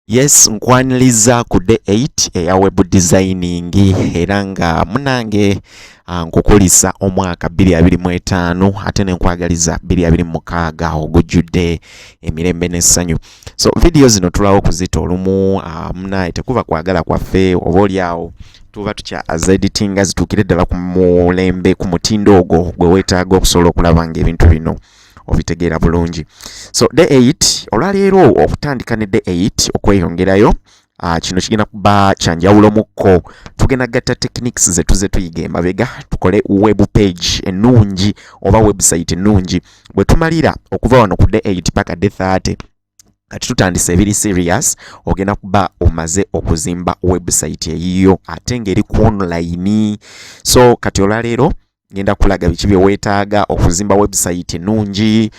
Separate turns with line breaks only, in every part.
Yes, nkwaniriza ku day 8 eya web designing era nga munange nkukulisa omwaka 2025 ate nenkwagaliza 2026 ogujjudde emirembe n'essanyu. So video zino tulawo kuzita olumu munaye tekuba kwagala kwaffe oba oliawo tuba tukya editing zituukire ddala ku mulembe ku mutindo ogwo gwe weetaaga okusobola okulaba ng'ebintu bino obitegeera bulungi. So day 8 olwaleero okutandika ne day 8 okweyongerayo kino kigenda kuba kyanjawulo mukko. Tugenda gatta techniques zetu tuyiga emabega tukole web page ennungi oba website ennungi. Bwe tumalira okuva wano ku day 8 paka day 30 kati tutandise ebiri serious, ogenda kuba omaze okuzimba website eyiyo ate ng'eri ku online. So kati olwaleero ngenda kulaga biki bye weetaaga okuzimba website ennungi.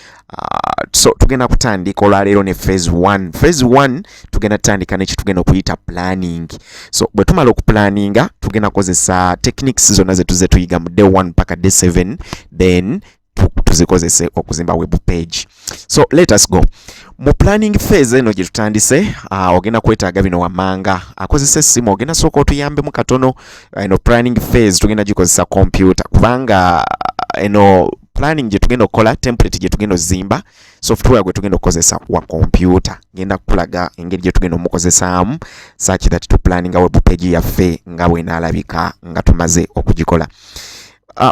So tugenda kutandika olwaleero ne phase 1. Phase 1 tugenda tutandika ne kitugenda okuyita planning. So bwe tumala okuplanninga tugenda kozesa techniques zonna zetuze tuyiga mu day 1 paka day 7 then tuzikozese okuzimba web page. So let us go. Mu planning phase eno gye tutandise ogenda kwetaaga bino wammanga akozesa essimu ogenda sooka otuyambe mu katono. Eno planning phase tugenda gikozesa computer kubanga eno planning gye tugenda okukola template gye tugenda ozimba software gwe tugenda okukozesa wa computer. Ngenda kukulaga engeri gye tugenda omukozesaamu such that tu planninga web page yaffe nga bw'enaalabika nga tumaze okugikola.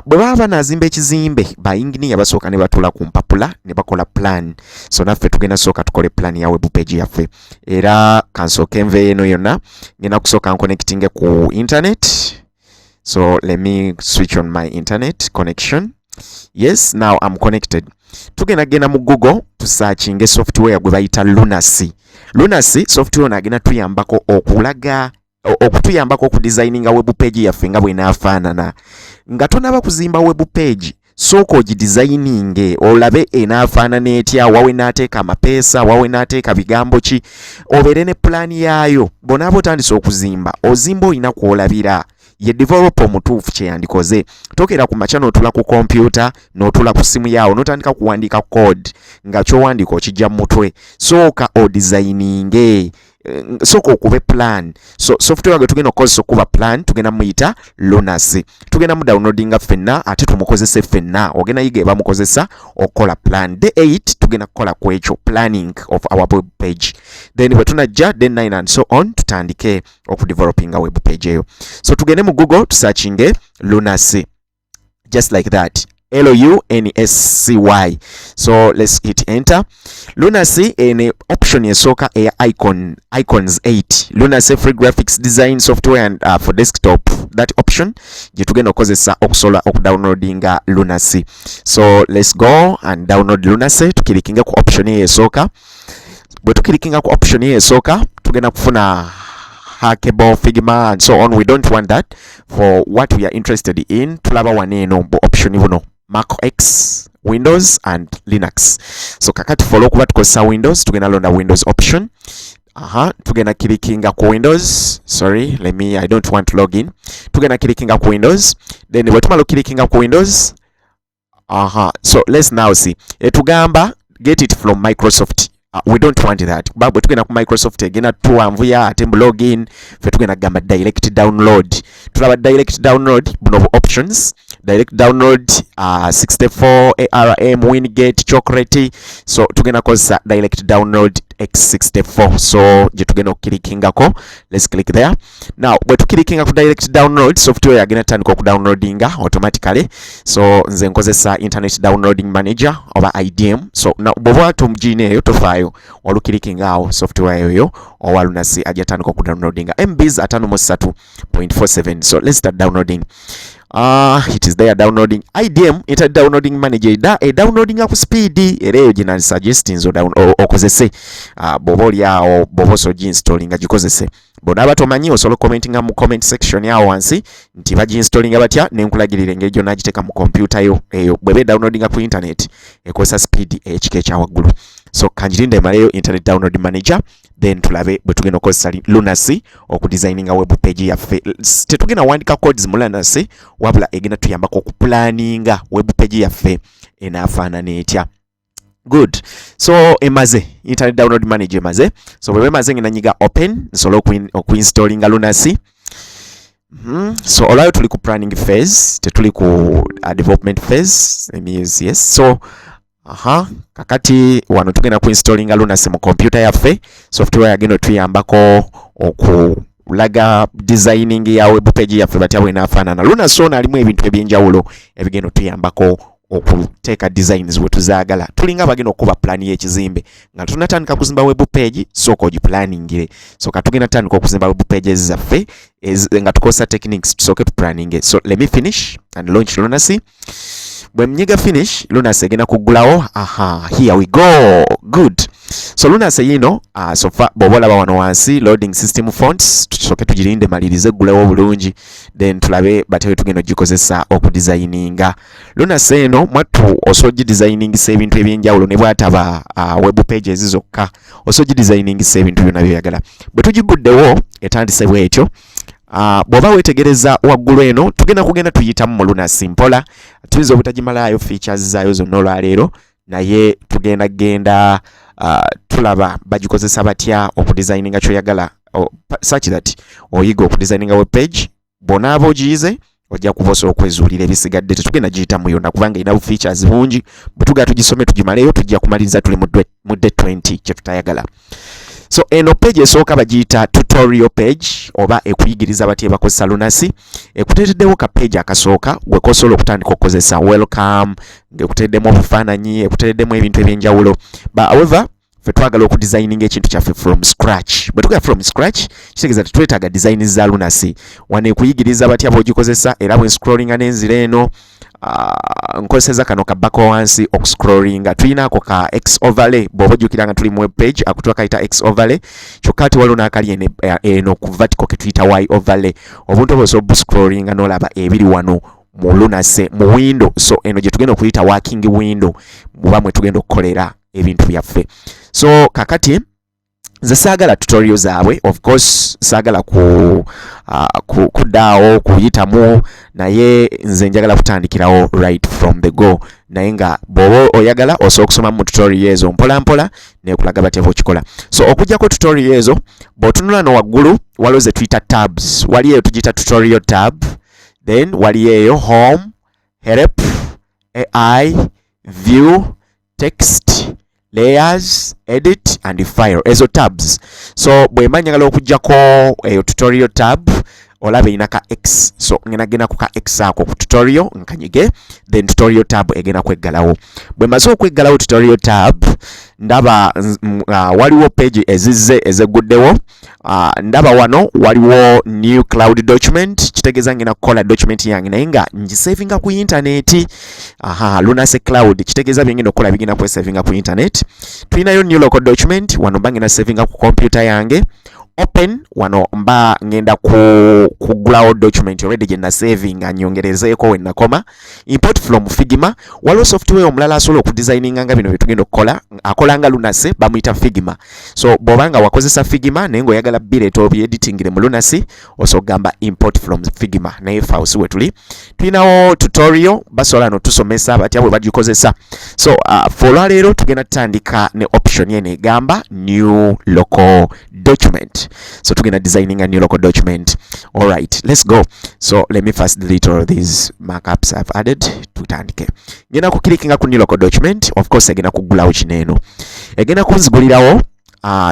Bwe baba banazimba ekizimbe bayinginiya basooka ne batula ku mpapula ne bakola plan. So naffe tugenda sooka tukole plan ya web page yaffe. Era kansooka enve eno yonna ngenda kusooka nconnectinge ku internet. So let me switch on my internet connection. Yes, now I'm connected. Tugenda genda mu Google tusearchinge software gwe bayita Lunacy. Lunacy software nagenda tuyambako okutuyambako okudesigninga web page yaffe nga bw'enaafaanana. Nga tonaba kuzimba web page sooka ogidesigninge olabe enaafaanana etya, wawe naateeka amapeesa, wawe naateeka bigambo ki, obeere ne plan yaayo. Bonaaba otandise okuzimba ozimba olina kwolabira ye developer omutuufu kye yandikoze. Tokera ku makya n'otula ku computer n'otula ku simu yaawo n'otandika kuwandiika code nga ky'owandiika okijja mu mutwe. Sooka odesigninge, sooka okube plan. So software gwe tugenda okukozesa okuba plan tugenda muyita Lunacy. Tugenda mu downloadinga ffenna ate tumukozese ffenna. Ogenda yiga bamukozesa okukola plan. Day 8 tugenda kukola ku ekyo planning of our web page. Then bwe tunajja day 9 and so on tutandike okudevelopinga web page eyo. So tugende mu Google tusearchinge Lunacy just like that. Lunacy. So let's hit enter. Lunacy ene option esooka eya icons 8. Lunacy free graphics design software and for desktop. That option gye tugenda okozesa okusobola okudownloadinga Lunacy. So let's go and download Lunacy. Tukirikinga ku option eyo esooka. Bwe tukirikinga ku option eyo esooka tugenda kufuna Hackable, Figma and so on. We don't want that. For what we are interested in tulaba waneeno bu option buno Mac OS, Windows and Linux. So kakati follow kuba tukozesa Windows tugenda londa Windows option. Tugenda kilikinga ku Windows. Sorry, I don't want to log in. Tugenda kilikinga ku Windows. Then bwe tumala kilikinga ku Windows. So let's now see. Etugamba get it from Microsoft. We don't want that. Bwe tugenda ku Microsoft egenda tuwanvuya ate mu login fe tugenda gamba direct download. Tulaba direct download buno options. Direct download 64 ARM Wingate chocolate. So tugenda kozesa direct download X64. So gye tugenda okukilikingako. Let's click there. Now bwe tukilikinga ku direct download software yagenda tandika okudownloadinga automatically. So nze nkozesa internet downloading manager oba IDM. So na bw'oba tumugine eyo tofaayo olukilikinga awo software eyo owa Lunacy ajja tandika okudownloadinga MBs 53.47. So let's start downloading. It is there downloading. IDM internet downloading manager downloading ku speed era eyo gye nasuggesti nzo okozese bw'oba oliawo bw'oba osogyinstallinga gikozese. Bw'onaaba tomanyi osobola commentinga mu comment section yawo wansi nti baginstallinga batya nenkulagirira engeri gyonna giteeka mu computer yo eyo bw'eba downloadinga ku internet ekozesa speed ekika ekya waggulu. So kanjirinde emaleyo internet download manager then tulabe bwe tugenda okozesa Lunacy okudesigninga web page yaffe. Tetugenda wandika codes mu Lunacy wabula egenda tuyambako okuplanninga web page yaffe enaafaanana etya. Good. So emaze internet download manager emaze. So bwe emaze ngina nyiga open nsobola okuinstallinga Lunacy. So olwayo tuli ku planning phase, tetuli ku development phase. Yes. So kakati wano tugenda kuinstallinga Lunacy mu computer yaffe. Software yagenda tuyambako okulaga designing ya web page yaffe batya bw'enaafaanana. Lunacy ono alimu ebintu ebyenjawulo ebigenda tuyambako okuteeka designs we tuzaagala. Tulinga bagenda okuba plan y'ekizimbe nga tunatandika kuzimba web page, sooka ogiplaningire. So katugenda tandika okuzimba web pages zaffe nga tukozesa techniques tusooke tuplaninge. So let me finish and launch Lunacy. Bwe mnyiga finish, Lunacy egenda kuggulawo. Here we go. Good. So Lunacy yino so far bobolaba wano wansi loading system fonts, tusooke tugirinde malirize eggulewo bulungi, then tulabe batewe tugenda ogikozesa okudesigninga. Lunacy eno mwattu osobola designinga ebintu ebyenjawulo ne bwataba web pages zokka, osobola designinga ebintu byonna by'oyagala. Bwe tugiguddewo etandise bwetyo. Bw'oba weetegereza waggulu eno tugenda tuyitamu mu Lunacy mpola, tuyinza obutagimalayo features zaayo zonna olwaleero, naye tugenda tulaba bagikozesa batya okudesigninga kyoyagala, such that oyiga okudesigninga web page. Bonaaba ogiyize ojja kuba osobola okwezuulira ebisigadde. Tetugenda giyitamu yonna kubanga erina features bungi. Bwe tugenda tugisome tugimaleyo tujja kumaliriza tuli mu day 20 kye tutayagala. So eno page esooka bagiyita tutorial page oba ekuyigiriza batya bakozesa Lunacy. Ekuteereddewo ka page akasooka gwe kosobola okutandika okukozesa welcome, ng'ekuteereddemu obufaananyi, ekuteereddemu ebintu ebyenjawulo. But however ffe twagala okudesigninga ekintu kyaffe from scratch. Bwe tugala from scratch kitegeeza tetwetaaga design za Lunacy. Wano ekuyigiriza batya bw'ogikozesa era bwe scrollinga n'enzira eno. Nkozesa kano kabako wansi okuscrollinga. Tulina ako ka X overlay. Bw'oba ojjukira nga tuli mu web page akutuwa kayita X overlay. Kyokka ate waliwo n'akali eno ku vertical ke tuyita Y overlay. Obuntu obwo osobola buscrollinga n'olaba ebiri wano mu Lunacy mu window. So eno gye tugenda okuyita working window muba mwe tugenda okukolera ebintu byaffe. So kakati nze saagala tutorial zaabwe, of course saagala kuddaawo kuyitamu, naye nze njagala kutandikirawo right from the go. Naye nga bw'oba oyagala osobola okusoma mu tutorial ezo mpola mpola nekulaga batya okikola. So okujjako tutorial ezo bw'otunula no waggulu waliwo ze tuyita tabs. Wali eyo tugiyita tutorial tab, then wali eyo home, help, AI, view, text, layers, edit and file. Ezo tabs. So bwe njagala okujjako eyo tutorial tab olaba erina ka X. So ngena ku ka X ako ku tutorial nkanyige, then tutorial tab egenda kweggalawo. Bwe maze okweggalawo tutorial tab ndaba waliwo page ezeguddewo. Ndaba wano waliwo new cloud document, kitegeeza ngena kukola document yange naye nga ngisavinga ku internet. Lunacy cloud kitegeeza byengenda okukola bigenda kwesavinga ku internet. Tulinayo new local document, wano mba ngenda savinga ku computer yange. Open, wano mba ngenda kugulawo document already gye nasavinga nyongerezeeko we nakoma. Import from Figma. Waliwo software omulala asobola okudesigninga nga bino bye tugenda okukola, akola nga Lunacy, bamuyita Figma. So bw'obanga wakozesa Figma naye ng'oyagala bireeta obyeditingire mu Lunacy osobola okugamba import from Figma, naye faawo si we tuli. Tulinawo tutorial basobola n'otusomesa batya bwe bagikozesa. So for olwaleero tugenda tutandika ne option eno egamba new local document. So tugenda designing a new local document. All right, let's go. So let me first delete all these markups I've added. Tutandike. Ngenda kukilikinga ku new local document. Of course egenda kugulawo kineno. Egenda kunzigulirawo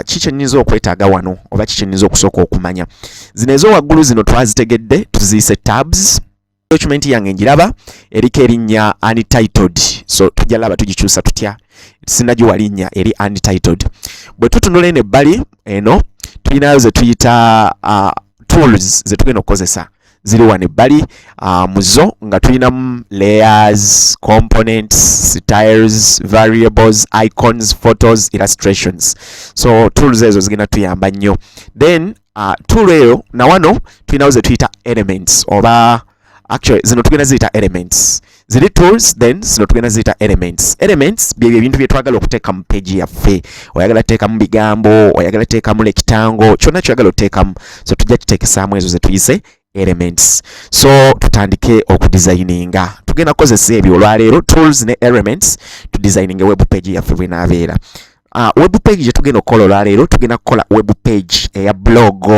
kiki nnyinza okwetaaga wano oba kiki nnyinza okusooka okumanya. Zino ezo waggulu zino twazitegedde tuziyise tabs. Document yange njiraba eriko erinnya untitled. So tujalaba tugikyusa tutya. Sinnagiwa linnya eri untitled. Bwe tutunula eno ebbali eno tulinayo ze tuyita tools ze tugenda okukozesa. Ziri wano ebbali muzo nga tulinamu layers, components, styles, variables, icons, photos, illustrations. So tools ezo zigenda tuyamba nnyo. Then tool eyo na wano tulinawo ze tuyita elements oba actually zino tugenda ziyita elements. Ziri tools, then zino tugenda ziyita elements. Elements bye ebintu bye twagala okuteeka mu page yaffe. Oyagala teekamu bigambo, oyagala teekamu lekitango, kyonna ky'oyagala oteekamu. So tujja kiteekesaamu ezo ze tuyise elements. So tutandike okudesigninga. tugenda kozesa ebyo olwaleero tools ne elements to designing a web page yaffe bw'enaabeera. Web page je tugenda okukola olwaleero tugenda kukola web page eya blog.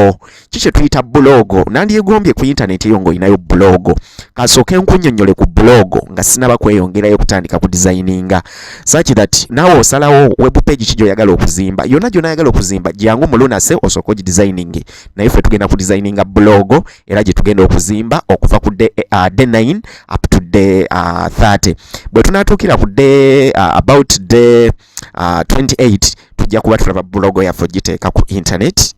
Kiki tuyita blog? Nandyegombye ku internet eyo ng'olinayo blog. Kasooke nkunnyonnyole ku blog nga sinaba kweyongerayo kutandika ku designinga, such that naawe osalawo web page ki gy'oyagala okuzimba. Yonna gy'onaayagala okuzimba jangu mu Lunase osooke ogidesigning. Naye ffe tugenda ku designinga blog era gye tugenda okuzimba okuva ku day 9 up to day 30. Bwe tunaatuukira ku day about day 28 tujja kuba tulaba blog yaffe giteeka ku internet.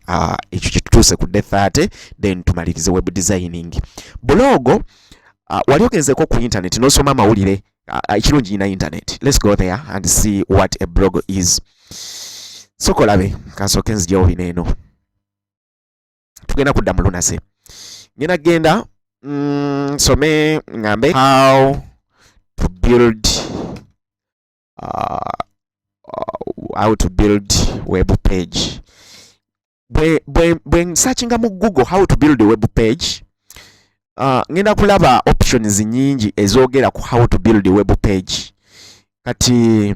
Ekyo kitutuuse ku day 30 then tumalirize web designing. Blog wali ogenzeko ku internet n'osoma amawulire. Ekirungi ina internet. Let's go there and see what a blog is. Sokolabe kansooke nzigyawo bino eno. Tugenda kudda mu Lunase. Ngenda genda some ngambe how to build web page. Bwe searchinga mu Google how to build a web page, ngenda kulaba options nyingi ezogera ku how to build a web page. Kati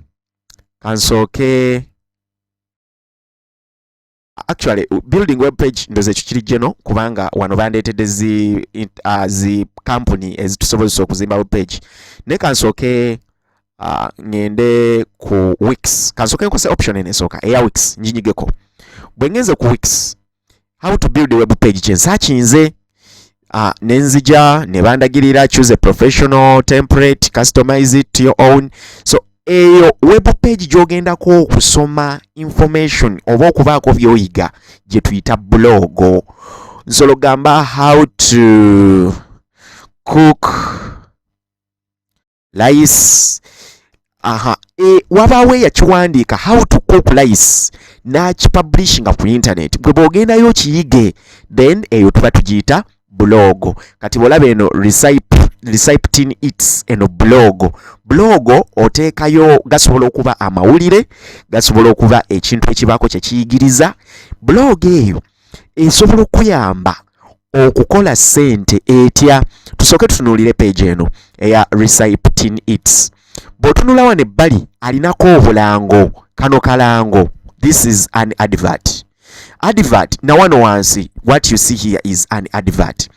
kansooke actually building web page ndoze kikiri jeno kubanga wano bandeetedde zi company ezitusobozesa okuzimba web page. Ne kansooke ngende ku Wix. Kansooke nkose option eno esooka eya Wix njinyigeko. Bwe ngenze ku Wix how to build a web page kyensakinze nenzija ne bandagirira choose a professional template, customize it to your own. So eyo web page gy'ogendako okusoma information oba okubaako by'oyiga gye tuyita blog. Nsolo gamba how to cook rice. Wabaawo eyakiwandiika how to cook rice n'akipublishinga ku internet. Bwe bw'ogendayo kiyige then eyo tuba tugiyita blog. Kati bw'olaba eno Recypting Its eno blog. Blog oteekayo gasobola okuba amawulire, gasobola okuba ekintu ekibaako kye kiyigiriza. Blog eyo esobola okuyamba okukola ssente etya. Tusooke tutunuulire page eno eya Recypting Its. Bw'otunula wano ebbali alinako obulango, kano kalango. This is an advert. Advert na wano wansi what you see here is an advert.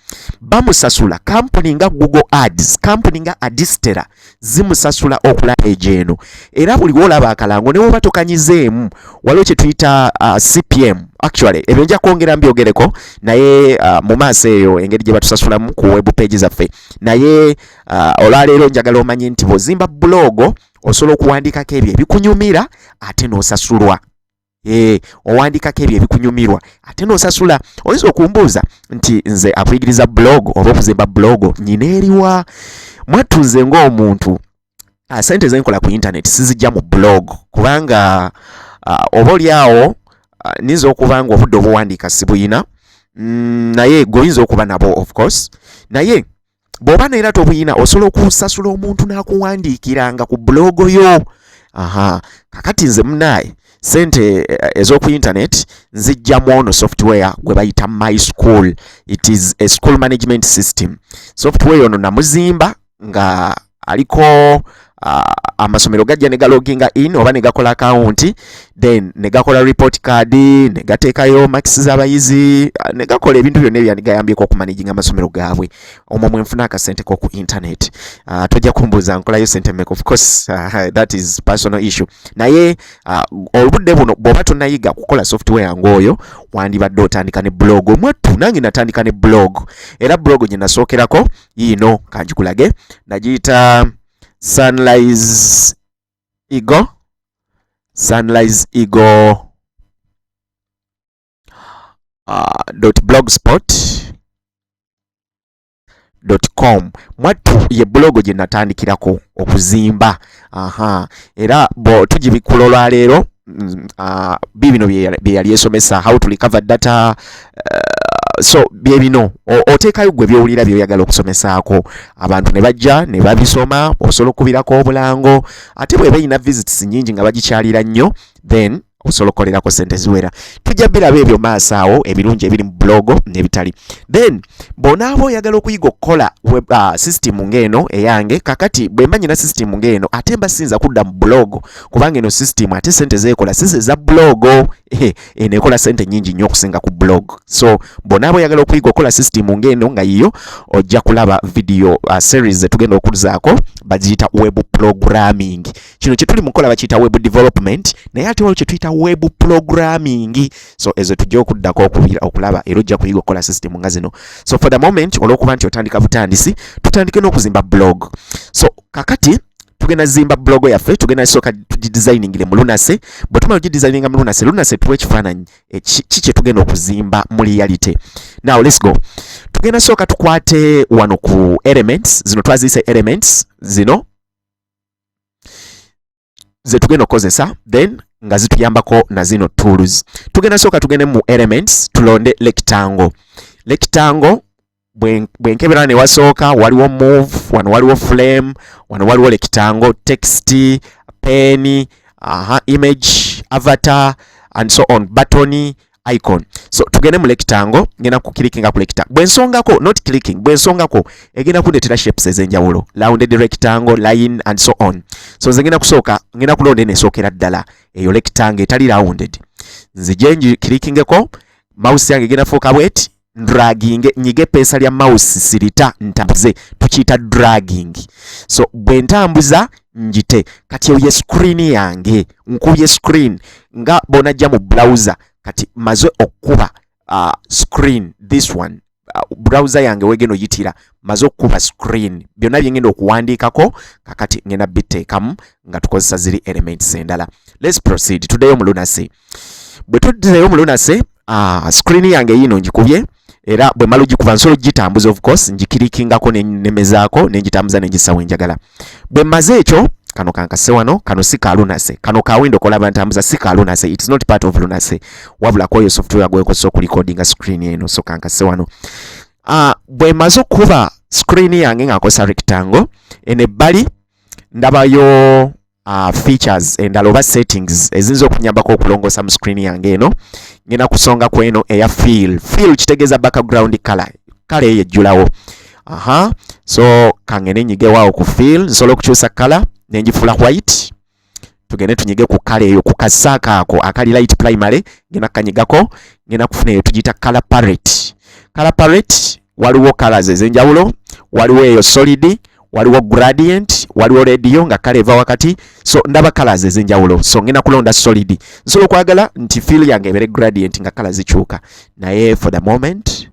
Bamusasula company nga Google Ads, company nga Adistera zimusasula okula page eno. Era buli wolaba akalango ne woba tokanyizeemu waliwo kye tuyita CPM. Actually ebyo nja kwongera mbyogereko naye mu maaso eyo engeri gye batusasulamu ku web page zaffe. Naye olwaleero njagala omanye nti bw'ozimba blog osobola okuwandiikako ebyo ebikunyumira ate n'osasulwa. Owandikako ebyo ebikunyumirwa ate n'osasula. Oyinza okumbuuza nti nze akuyigiriza blog oba okuzimba blog nyina eriwa? Mwattu nze ng'omuntu sente zenkola ku internet sizijja mu blog kubanga oba oliawo ninza okuba nga obudde obuwandiika sibuyina, naye goyinza okuba nabo of course. Naye bw'oba neera tobuyina osobola okusasula omuntu n'akuwandiikiranga ku blog yo. Kakati nze munaaye sente ez'oku internet nzijjamu ono software gwe bayita My School. It is a school management system. Software ono namuzimba nga aliko amasomero gajja ne galoginga in oba ne gakola account, then ne gakola report card, ne gateekayo marks z'abayizi, ne gakola ebintu byonna ebyagayambyeko okumanaginga amasomero gaabwe. Omwo mwe nfuna akasente ko ku internet. Tojja kumbuuza nkolayo sente mmeka, of course that is personal issue. Naye obudde buno bw'oba tonnayiga kukola software ng'oyo wandibadde otandika ne blog. Mwattu nange natandika ne blog, era blog gye nasookerako yiino kanjikulage, nagiyita Sunrise Eagle .blogspot.com. Mwattu ye blog gye natandikirako okuzimba. Era bo tugibikula olwaleero bibino bye yali esomesa how to recover data. So bye bino oteekayo gwe byowulira byoyagala okusomesaako, abantu ne bajja ne babisoma, osobola okubirako obulango. Ate bwe bayina visits nyingi nga bagikyalira nnyo then osobola okukolerako sente ziwera. Tujja biraba ebyo maaso awo ebirungi ebiri mu blog n'ebitali. Then bonaabo oyagala okuyiga okukola web system ng'eno eyange, kakati bwe mba nyina system ng'eno ate mba sinza kudda mu blog kubanga eno system ate sente zeekola si za blog. Eno ekola sente nyingi nnyo okusinga ku blog. So bonaabo oyagala okuyiga okukola system ng'eno nga yiyo ojja kulaba video series zetugenda okuzaako bagiyita web programming. Kino kye tuli mukola bakiyita web development naye ate waliwo kye tuyita web programming. So ezo tujja okuddako okulaba era ojja kuyiga okukola system nga zino. So for the moment olw'okuba nti otandika butandisi tutandike n'okuzimba blog. So kakati tugenda zimba blog yaffe, tugenda soka tugidesigning mu Lunase. Bwe tumala okugidesigninga mu Lunase tuwe ekifaananyi kiki tugenda okuzimba mu reality. Now let's go. Tugenda soka tukwate wano ku elements zino, twaziyise elements zino ze tugenda okozesa, then nga zituyambako na zino tools. Tugenda soka tugende mu elements tulonde rectangle. Bwenkebera ne wasooka waliwo move, wano waliwo frame, wano waliwo rectangle, text, pen, image, avatar and so on, button, icon. So tugende mu rectangle, ngenda ku clickinga ku rectangle. Bwensongako, not clicking, bwensongako egenda kundetera shapes ez'enjawulo, rounded rectangle, line and so on. So nze ngenda kusooka, ngenda kulonda enesookera ddala eyo rectangle etali rounded. Nzije nji clickingeko, mouse yange egenda fuuka bweti dragging, nyige pesa lya mouse sirita ntambuze, tukiyita dragging. So bwe ntambuza njite kati eyo screen yange, nkubye screen nga bonajja mu browser kati maze okuba screen, this one browser yange wegeno yitira maze okuba screen, byonna byengenda okuwandiikako kakati ngenda biteekamu nga tukozesa ziri elements endala. Let's proceed. Tuddeyo mu Lunase. Bwe tuddeyo mu Lunase, screen yange yino njikubye era bwe malo gikuva nsolo gitambuza, of course njikirikingako nemezaako nenjitambuza nenjisa wenjagala. Bwe maze ekyo kano kankase wano, kano si ka Lunase, kano ka window kolaba ntambuza si ka Lunase, it's not part of Lunase, wabula ko yo software gwekozesa okurecordinga screen eno. So kankase wano, bwe maze okuba screen yange nga nkozesa rectangle, ene ebbali ndabayo features endala oba settings eziyinza okunyambako okulongoosa mu screen yange eno. Ngenda kusonga ku eno eya fill kitegeeza background color eyo ejjulawo. So kangene nyigewaawo ku fill, nsobola okukyusa color nenjifuula white, tugende tunyige ku color eyo ku kasaaka ako akali light primary, ngenda kanyigako, ngenda kufuna eyo tugiyita color palette. Waliwo colors ez'enjawulo, waliwo eyo solid, waliwo gradient, waliwo radio nga kale eva wakati. So ndaba colors ez'enjawulo, so ngenda kulonda solid. Nsobola okwagala nti fill yange ebere gradient nga colors zikyuka, naye for the moment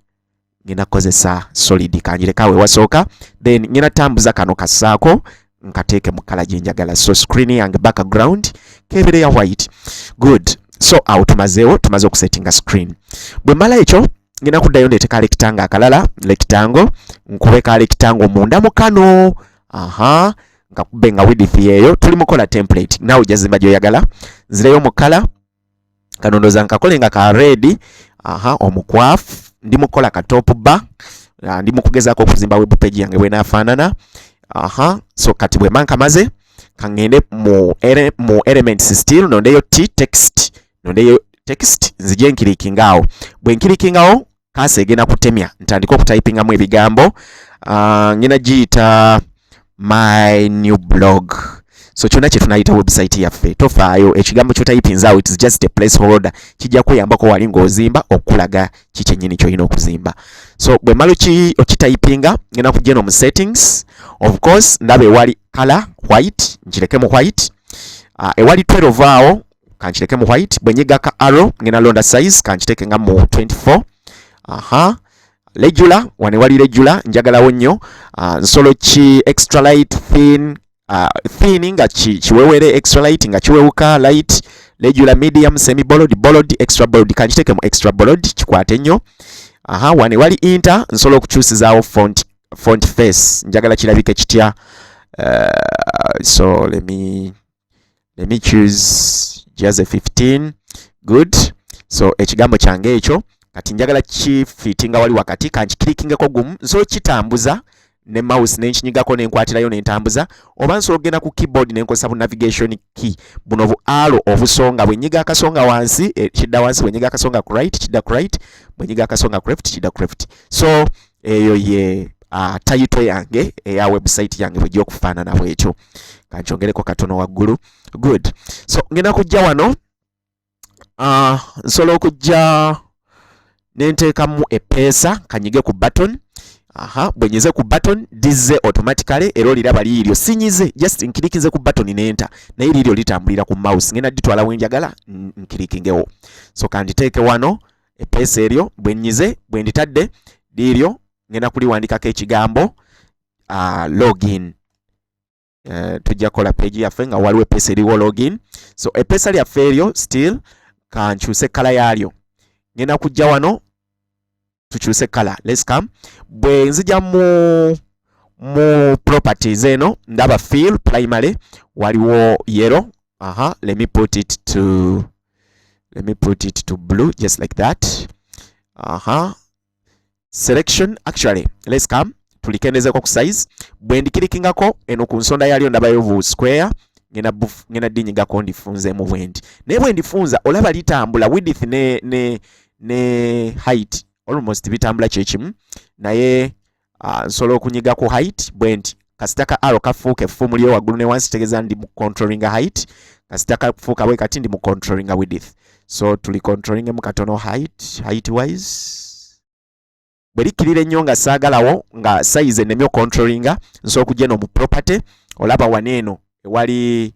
ngenda kozesa solid. Kanjirekawe wasooka, then ngenda tambuza kano kasaako nkateeke mu color gyenjagala. So screen yange background kebere ya white. Good. So awo tumaze okusettinga screen. Bwe mala ekyo ngenda kuddayo ndeeteka rectangle akalala, nkube ka rectangle munda mu kano. Nkakube nga width yeyo tuli mukola template. Nawe jazimba gyoyagala, nzireyo mu color kano ndoza nkakole nga ka red, omukwafu, ndi mukola ka top bar, ndi mukugezaako okuzimba web page yange bwenaafaanana. So kati bwe manka maze kangende mu elements still, nondeyo text, nzije nkirikingawo. Bwe nkirikingawo kase egenda kutemya, ntandika okutypingamu ebigambo. Ngenda giyita my new blog. So kyonna kye tunayita website yaffe, tofaayo ekigambo kyotypinzaawo, it is just a placeholder, kijja kuyambako wali ng'ozimba okulaga kikyennyini kyolina okuzimba. So bwe mala okitypinga ngenda kujja eno mu settings, of course ndaba ewali color white, nkireke mu white. Ewali 12 awo kankireke mu white. Bwe nyiga ka arrow ngenda londa size kankiteeke nga mu 24. Regular, wane wali regular njagalawo nnyo. Nsolo ki extra light, thin nga kiwewere, extra light nga kiwewuka, light, regular, medium, semi bold, bold, extra bold. Kankiteeke mu extra bold kikwate nnyo. Wane wali inter nsobola okukyusizaawo font face, njagala kirabike kitya. So let me choose just a 15. Good. So ekigambo kyange ekyo kati njagala kifitinga wali wakati, kankiklikingeko gumu, nsobola kitambuza ne mouse nenkinyigako nenkwatirayo nentambuza, oba nsobola okugenda ku keyboard nenkozesa bu navigation key buno bu arrow obusonga, bwe nyiga akasonga wansi kidda wansi, bwe nyiga akasonga ku right kidda ku right, bwe nyiga akasonga ku left kidda ku left. So eyo ye title yange eya website yange bwe gy'okufaanana bwekyo. Kankyongereko katono waggulu. Good. So ngenda kujja wano nsobola okujja nenteekamu epeesa, kanyige ku button. Bwe nyize ku button dizze automatically era oliraba liiryo, sinyize just nkirikinze ku button nenta, naye liiryo litambulira ku mouse, ngenda ditwala wenjagala nkirikingewo. So kanditeeke wano epeesa eryo, bwe nyize bwe nditadde liiryo ngenda kuliwandikako ekigambo login. Tujja kola page yaffe nga waliwo epeesa eriwo login. So epeesa lyaffe eryo still kankyuse kala yaalyo, ngenda kujja wano tukyuse kala. Let's come. Bwe nzija mu properties eno ndaba fill primary waliwo yellow. Let me put it to blue just like that. Selection, actually let's come tulikendezeko ku size. Bwe ndikirikingako eno ku nsonda yalyo ndabayo bu square, ngena dinyigako ndifunzemu bwendi, naye bwe ndifunza olaba litambula width ne height almost bitambula kyekimu, naye nsobola okunyiga ku height bwendi, kasita ka arrow kafuuka effumu lyo waggulu ne wansi tegeeza ndi mu controlling height, kasita kafuuka bwe kati ndi mu controlling width. So tuli controlling mu katono height wise. Bwe likirira ennyo nga saagalawo nga size ennemyo controlling, nsobola okujja eno mu property, olaba waneeno ewali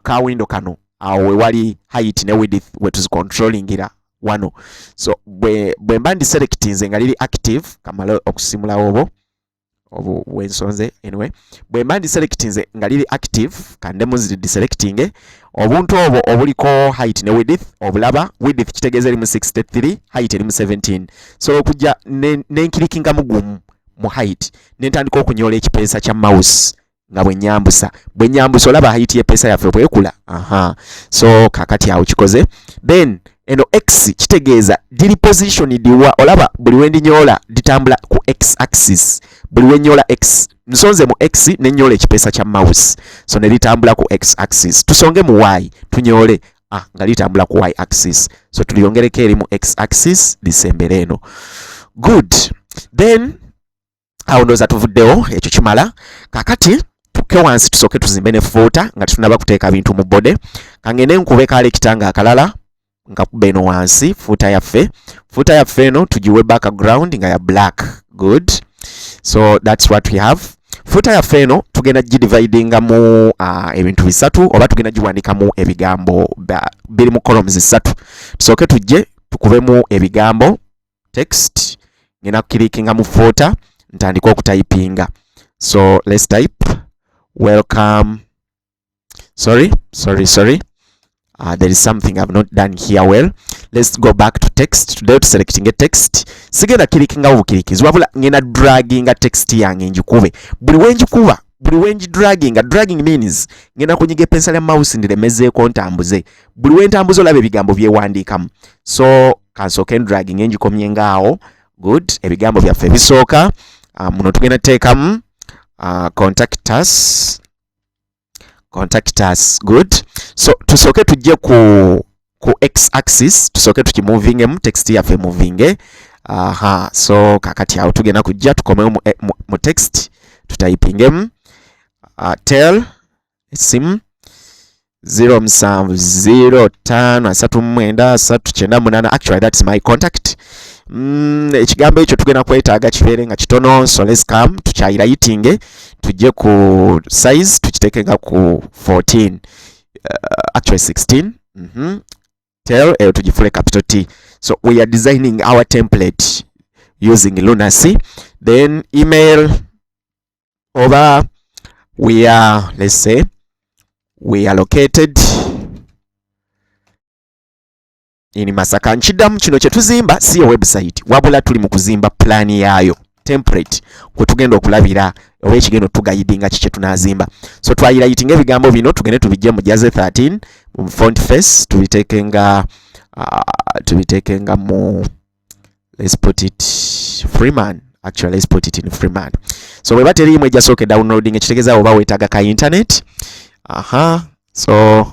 ka window kano awo ewali height ne width we tuzicontrollingira wano. So bwe mba ndi selectinze nga liri active, kamala okusimulawo obo wensonze anyway, bwe mba ndi selectinze nga liri active kandemu ziri deselecting obuntu obwo obuliko height ne width obulaba. Width kitegeeza eri mu 63, height eri mu 17. So okujja nenkirikinga mugumu mu height nentandika okunyola ekipeesa kya mouse nga bwe nyambusa olaba height y'epeesa yaffe bwekula. So kakati awo kikoze. Then eno x kitegeeza diri positioned wa, olaba buli wendinyola ditambula ku x axis, buli wenyola x nsonze mu x nenyola ekipeesa kya mouse, so ne litambula ku x axis. Tusonge mu y tunyole nga litambula ku y axis, so tuliyongereko eri mu x axis lisembere eno. Good. Then awo ndooza tuvuddewo ekyo kimala. Kakati tukke wansi tusooke tuzimbe ne footer nga tutunaba kuteeka bintu mu bode. Kangende nkube kaala ekitanga akalala nga kuba eno wansi footer yaffe eno tugiwe background nga ya black. Good. So that's what we have. Footer yaffe eno tugenda gidividinga mu ebintu bisatu oba tugenda giwandikamu ebigambo biri mu columns 3. Tusooke tujje tukubemu ebigambo text, ngenda kukirikinga mu footer ntandika okutypinga. So let's type welcome. Sorry. There is something I've not done here well. Let's go back to text. Today to selecting a text. Sigenda kirikinga obukirikizi wabula ngena dragginga text yange njikube. Buli wenji dragging means ngena kunyiga pencil ya mouse ndiremezeeko ntambuze. Buli wentambuze olabe ebigambo byewandikamu. So kansooke dragging enjikomye ngaawo. Good. Ebigambo byaffe bisooka muno tugenda teekamu contact us. Good. So tusooke tujje ku x axis, tusooke tukimovingemu text yaffe moving. So kakati awo tugenda kujja tukomewo mu text tutypingemu tell sim 07053938. Actually that's my contact. Ekigambo ekyo tugenda kwetaaga kibeere nga kitono. So let's come tukyayirayitinge tujje ku size tukitekenga ku 14, actually 16. Tell eyo tugifule capital T. So we are designing our template using Lunacy. Then email over, let's say we are located in Masaka. Nchidamu kino kye tuzimba si ya website wabula tuli mu kuzimba plan yaayo template kwe tugenda okulabira oba ekigendo tugayidinga kiki tunazimba. So twayirayitinga ebigambo bino tugende tubijje mu Jaze 13 mu font face tubitekenga mu, let's put it Freeman. Actually let's put it in Freeman. so bwe bateriimu ejja sooke downloading ekitegeeza oba weetaaga ka internet. So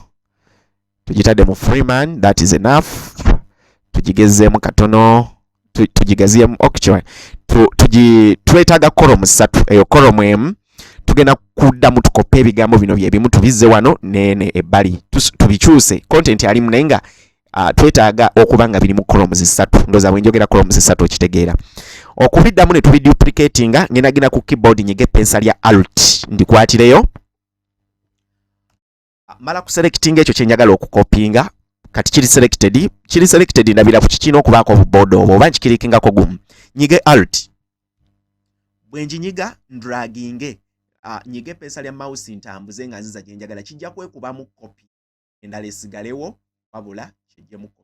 tugitadde mu Freeman, that is enough. Tugigezeemu katono, tugigaziemu twetaaga kolomu 3. Eyo kolomu emu tugenda kuddamu tukope ebigambo bino byebimu tubizze wano nene ebbali tubikyuse content alimu naye nga twetaaga okuba nga biri mu columns 3. Ndoza bwe njogera columns 3 okitegeera. Okubiddamu ne tubiduplicatinga ngenda ku keyboard nyige pencil ya alt ndikwatireyo. Mala ku selecting ekyo kye njagala okukopinga kati kiri selected ndabira ku kikino okubaako obubodo oba nkikirikingako gumu nyige alt bwe njinyiga draginge nyige pencil ya mouse ntambuze nga nziza gye njagala kijja kwekubamu copy endala esigalewo wabula kijjemu copy.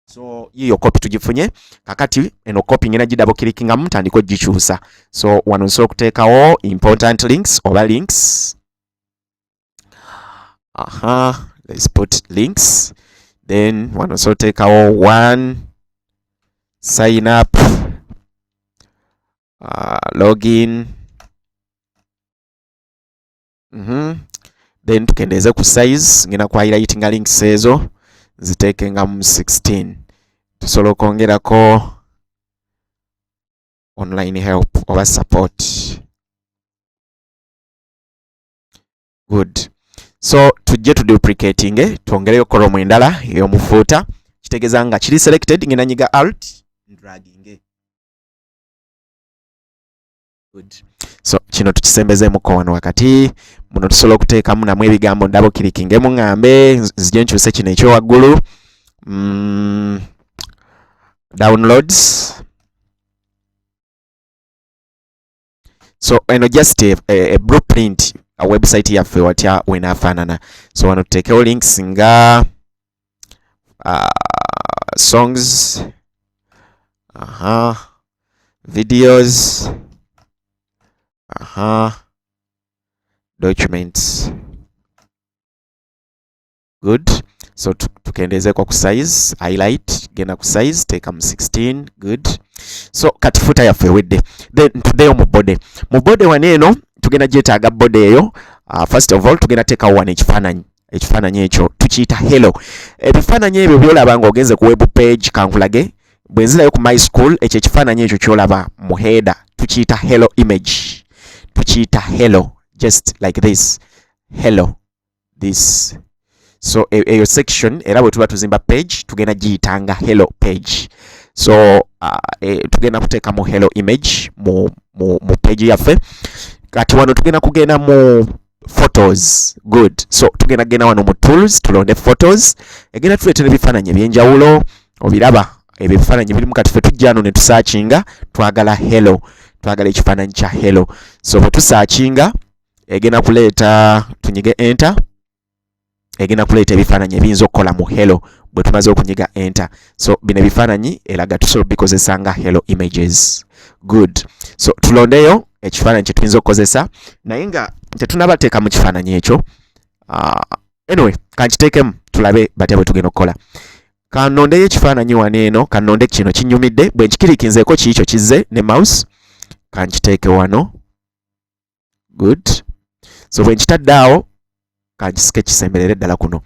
So yiyo copy tugifunye kakati eno copy ngena gidabo clickinga mutandiko gikyusa. So wano nsobola okuteekawo important links oba links. Let's put links. Then wano nsobola okuteekawo one sign up, login. Then tukendeeze ku size ngena ku highlighting links ezo ziteekenga mu 16. Tusobola okwongerako online help oba support. Good. So tujje tuduplicating twongereyo column endala ey'omufuuta kitegeeza nga kiri selected ngena nyiga alt dragging. Good. So kino tukisembezeemuko wano wakati muno tusobola okuteekamu namwe ebigambo ndabo kirikingemu ngambe nzije nkyuse kino ekyowaggulu. Downloads. So eno just a blueprint a website yaffe watya wenaafaanana. So wano tuteekewo links nga songs, videos, documents. Good. So tukendezeeko ku size, highlight genda ku size teeka mu 16. Good. So kati footer yaffe ewedde. Then tuddeyo mu body. Mu body wano eno tugenda gyetaaga body eyo. First of all tugenda teekawo wano ekifaananyi ekyo tukiyita hello. Ebifaananyi ebyo byolaba nga ogenze ku web page kankulage bwe nzirayo ku my school ekyo ekifaananyi ekyo kyolaba mu header tukiyita hello image. Tukiyita hello just like this. Hello this. So eyo section era bwe tuba tuzimba page tugenda giyitanga hello page. So tugenda kuteeka mu hello image mu page yaffe. Kati wano tugenda kugenda mu photos. Good. So tugenda genda wano mu tools tulonde photos egenda tuleetera ebifaananyi ebyenjawulo obiraba ebyo ebifaananyi birimu kati ffe tujja wano ne tusaachinga twagala hello, twagala ekifaananyi kya hello. So bwe tusaachinga egenda kuleeta tunyige enter egenda kuleeta ebifaananyi ebiyinza okukola mu hello bwe tumaze okunyiga enter. So bino ebifaananyi eraga tusobola bikozesa nga hello images. Good. So tulondeyo ekifaananyi kye tuyinza okukozesa naye nga tetunabateeka mu kifaananyi ekyo. Anyway kankiteekemu tulabe batya bwe tugenda okukola. Kanondeyo ekifaananyi wano eno kanonde kino kinyumidde bwe nkikirikinzeeko kiikyo kizze ne mouse kankiteeke wano. Good. So bwe nkitadde awo kankisike kisemberere ddala kuno.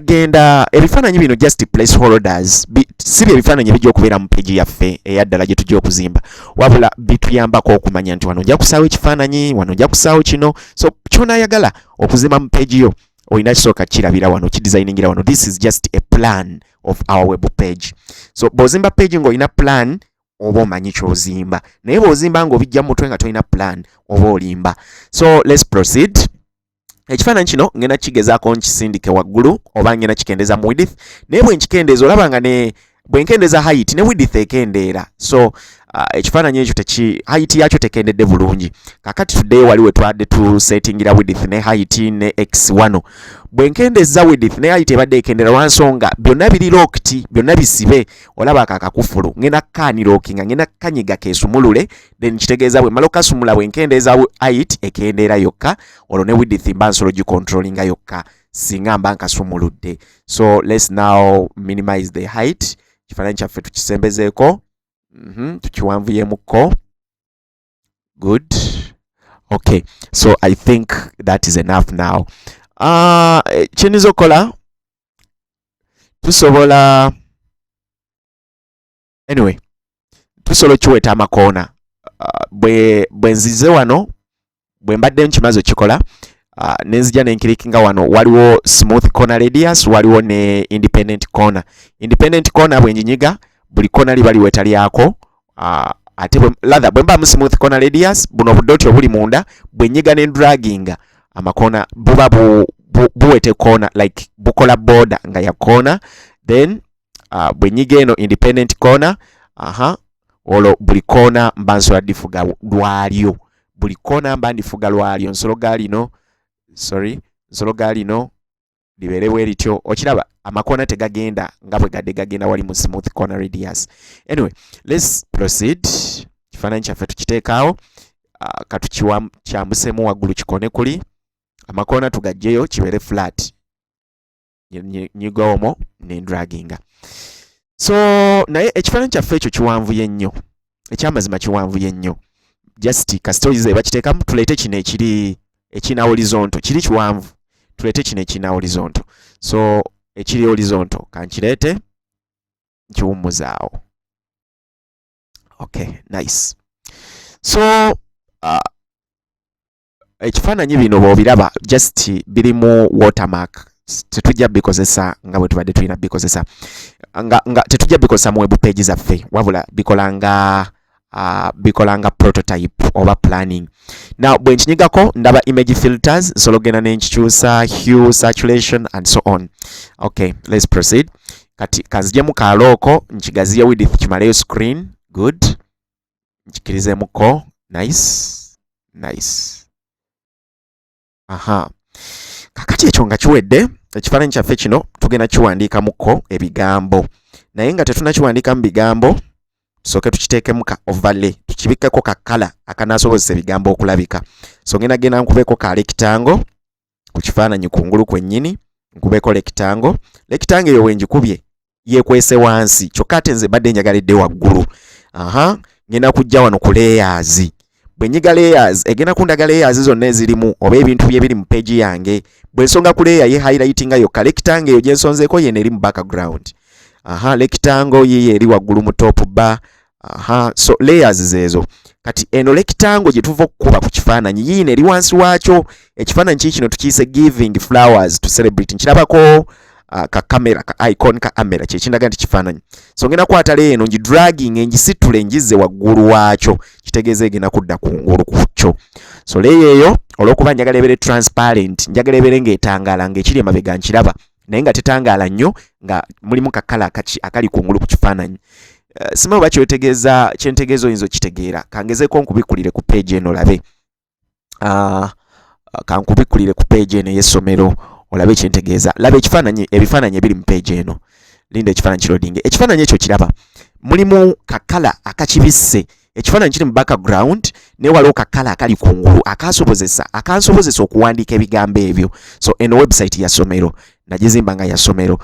Genda ebifaananyi bino just placeholders. Si bye ebifaananyi bijja okubeera mu page yaffe eyaddala gye tujja okuzimba wabula bituyambako okumanya nti wano nja kusaawo ekifaananyi wano nja kusaawo kino. So ky'onaayagala okuzimba mu page yo olina kisooka kirabira wano kidesigningira wano. This is just a plan of our web page. So bw'ozimba page ng'olina plan oba omanyi ky'ozimba naye bw'ozimba ng'obijja mu mutwe nga tolina plan oba olimba. So let's proceed. Ekifaananyi kino ngenda kigezaako nkisindike waggulu oba ngenda kikendeeza mu width naye bwe nkikendeeza olaba nga ne bwe nkendeeza height ne width ekendeera. So ekifaananyi ekyo height yakyo tekendedde bulungi. Kakati tuddeyo wali we twadde tusetingira width ne height ne x1. Bwe nkendeeza width ne height ebadde ekendera lwansonga byonna biri locked byonna bisibe olaba akakufulu ngenda kaanilookinga ngenda kanyiga keesumulule then kitegeeza bwe mala okasumula bwe nkendeeza height ekendeera yokka olwo ne width mba nsobola gicontrollinga yokka singa mba nkasumuludde. So let's now minimize the height. Kifaananyi kyaffe tukisembezeeko tukiwanvuyemuko. Good. Okay, so I think that is enough now. Kyeniza okukola tusobola anyway tusobola kiweta amakoona bwe nzize wano bwe mbadde nkimaze okikola nenzija nenkirikinga wano waliwo smooth corner radius waliwo ne independent corner. Independent corner bwe njinyiga buli corner liba liweta lyako ate lather bwe mba mu smooth corner radius buno budoti obuli munda bwe nyiga ne dragging amakoona buba buwete corner like bukola border nga ya corner. Then bwe nyiga eno independent corner olwo buli corner mba nsobola difuga lwalyo, buli corner mba ndifuga lwalyo. Nsolo ga lino libeere bwe lityo. Okiraba amakoona tegagenda nga bwe gadde gagenda wali mu smooth corner radius. Anyway, let's proceed. Kifaananyi kyaffe tukiteekaawo katukyambusemu waggulu kikone kuli amakoona tugajjeyo kibeere flat nyiga omwo ne draginga. So naye ekifaananyi kyaffe ekyo kiwanvuye nnyo, ekyamazima kiwanvuye nnyo. Just kasitoyi ze bakiteekamu tuleete kino ekina horizontal kiri kiwanvu, tuleete kino ekina horizontal. So ekiri horizontal kankireete nkiwummuzaawo. Okay, nice. So ekifaananyi bino bw'obiraba just birimu watermark, tetujja bikozesa nga bwe tubadde tulina bikozesa nga tetujja bikozesa mu web page zaffe, wabula bikolanga prototype oba planning. Now bwe nkinyigako ndaba image filters, nsobola ogenda nenkikyusa hue, saturation and so on. Okay, let's proceed. Kati kanzijemu kalooko nkigaziye width kimaleyo screen. Good. Nkikirizemuko. Nice. Kakati ekyo nga kiwedde, ekifaananyi kyaffe kino tugenda kiwandiikamuko ebigambo, naye nga tetunakiwandiikamu bigambo tusooke tukiteekemu ka overlay, tukibikkeko ka kala akanaasobozesa ebigambo okulabika. So genda nkubeko ka rectangle ku kifaananyi kungulu kwennyini, nkubeko rectangle eyo wenjikubye yeekwese wansi, kyokka ate nze badde njagaledde waggulu. Ngenda kujja wano ku layers. Bwe nyiga layers egenda kundaga layers zonna ezirimu oba ebintu bye biri mu page yange. Bwe nsonga ku layer ye highlightinga yokka, rectangle eyo gye nsonzeeko yeno eri mu background. Rectangle yiye eri waggulu mu top bar. So layers zezo. Kati eno rectangle gye tuva okukuba ku kifaananyi yiino eri wansi waakyo. Ekifaananyi kino tukiyise giving flowers to celebrate. Nkirabako ka camera ka icon ka camera kye kindaga nti kifaananyi. So ngenda kwata leero eno dragging engisitule njizze waggulu waakyo, kitegeeza egenda kudda kungulu ku kyo. So leero eyo olw'okuba njagala ebeere transparent, njagala ebeere ng'etangaala ng'ekiri emabega nkiraba naye nga tetangaala nnyo nga mulimu kakala akali kungulu ku kifaananyi. Simanyi oba kyentegeeza oyinza okitegeera. Kangezeeko nkubikulire ku page eno olabe. Kankubikulire ku page eno ey'essomero olabe kyentegeeza. Laba ebifaananyi ebiri mu page eno. Linda ekifaananyi kirodinge. Ekifaananyi ekyo kiraba mulimu kakala akakibisse. Ekifaananyi kiri mu background naye waliwo kakala akali kungulu akansobozesa okuwandiika ebigambo ebyo. So eno website ya ssomero nagizimba nga ya ssomero.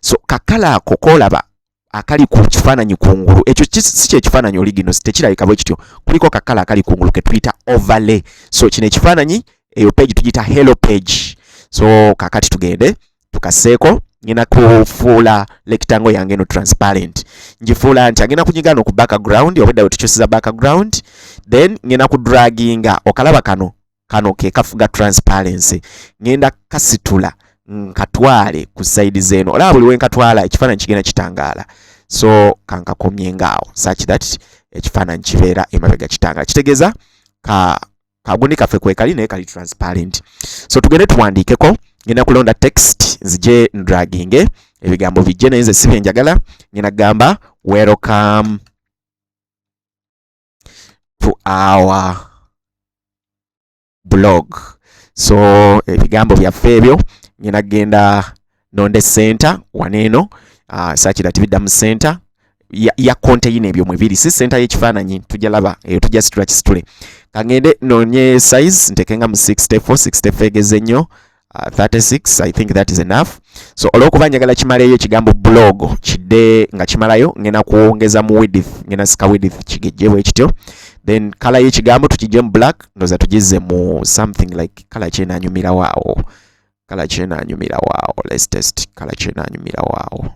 So kakala ako koolaba akali ku kifaananyi kungulu, ekyo si kyekifaananyi original, tekirabika bwe kityo, kuliko kakala akali kungulu ke tuyita overlay. So kino ekifaananyi eyo page tugiyita hello page. So kakati tugende tukaseeko, ngenda kufuula rectangle yange eno transparent. Ngifuula nti agenda kunyiga no ku background, obedda we tukyusiza background, then ngenda ku dragginga okalaba kano ke kafuga transparency. Ngenda kasitula nkatwale ku side zeno. Olaba buli wenkatwala ekifaananyi kigenda kitangaala. So kankakomye ngaawo such that ekifaananyi kibeera emabega kitangaala. Kitegeeza kagundi kaffe kwekali naye kali transparent. So tugende tuwandiikeko. Ngenda kulonda text nzije dragging ebigambo bijje naye nze si bye njagala. Ngenda gamba welcome to our blog. So ebigambo byaffe ebyo ngenda genda nonde center waneeno such that bidda mu center ya contain ebyo mwebiri, si center y'ekifaananyi tujja laba eyo tujja situla kisitule. Kangende nonye size ntekenga mu 64 egeze nnyo. 36 I think that is enough. So olw'okuba njagala kimaleyo ekigambo blog kidde nga kimalayo ngenda kuwongeza mu width, ngenda sika width kigejje bwe kityo. then color y'ekigambo tukijje mu black, ndoza tugize mu something like color kyenanyumira waawo. Color kyenanyumira waawo. Let's test color kyenanyumira waawo.